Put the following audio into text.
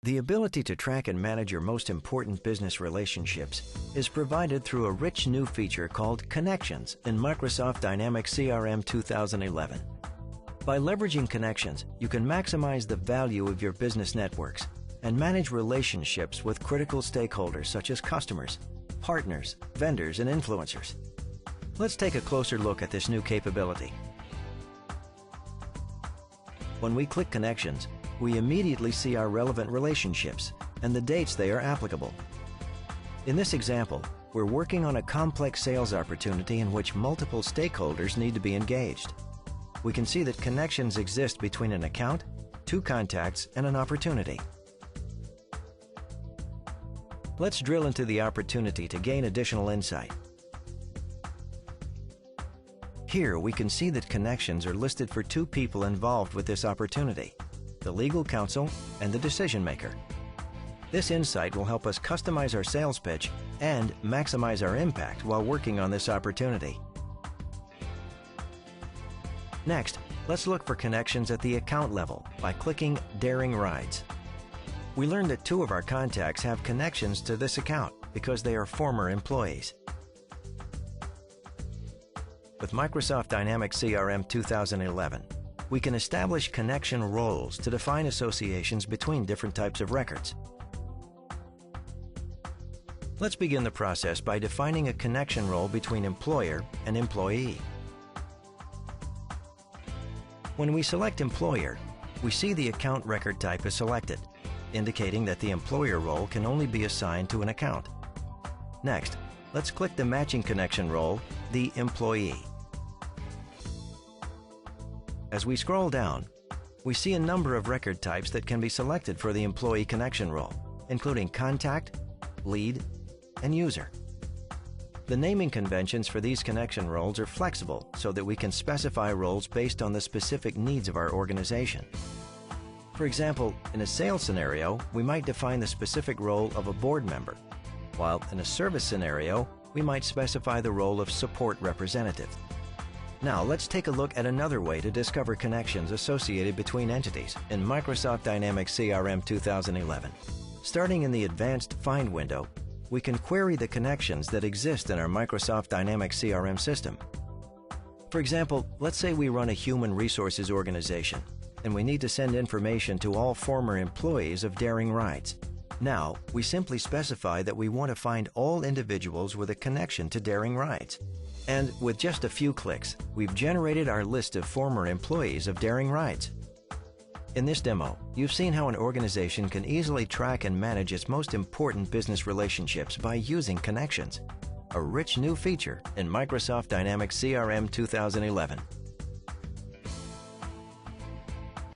The ability to track and manage your most important business relationships is provided through a rich new feature called Connections in Microsoft Dynamics CRM 2011. By leveraging Connections, you can maximize the value of your business networks and manage relationships with critical stakeholders such as customers, partners, vendors, and influencers. Let's take a closer look at this new capability. When we click Connections, we immediately see our relevant relationships and the dates they are applicable. In this example, we're working on a complex sales opportunity in which multiple stakeholders need to be engaged. We can see that connections exist between an account, two contacts, and an opportunity. Let's drill into the opportunity to gain additional insight. Here we can see that connections are listed for two people involved with this opportunity: the legal counsel and the decision maker. This insight will help us customize our sales pitch and maximize our impact while working on this opportunity. Next, let's look for connections at the account level by clicking Daring Rides. We learned that two of our contacts have connections to this account because they are former employees. With Microsoft Dynamics CRM 2011, we can establish connection roles to define associations between different types of records. Let's begin the process by defining a connection role between employer and employee. When we select Employer, we see the account record type is selected, indicating that the employer role can only be assigned to an account. Next, let's click the matching connection role, the Employee. As we scroll down, we see a number of record types that can be selected for the employee connection role, including contact, lead, and user. The naming conventions for these connection roles are flexible so that we can specify roles based on the specific needs of our organization. For example, in a sales scenario, we might define the specific role of a board member, while in a service scenario, we might specify the role of support representative. Now let's take a look at another way to discover connections associated between entities in Microsoft Dynamics CRM 2011. Starting in the Advanced Find window, we can query the connections that exist in our Microsoft Dynamics CRM system. For example, let's say we run a human resources organization and we need to send information to all former employees of Daring Rides. Now, we simply specify that we want to find all individuals with a connection to Daring Rides. And with just a few clicks, we've generated our list of former employees of Daring Rides. In this demo, you've seen how an organization can easily track and manage its most important business relationships by using connections, a rich new feature in Microsoft Dynamics CRM 2011.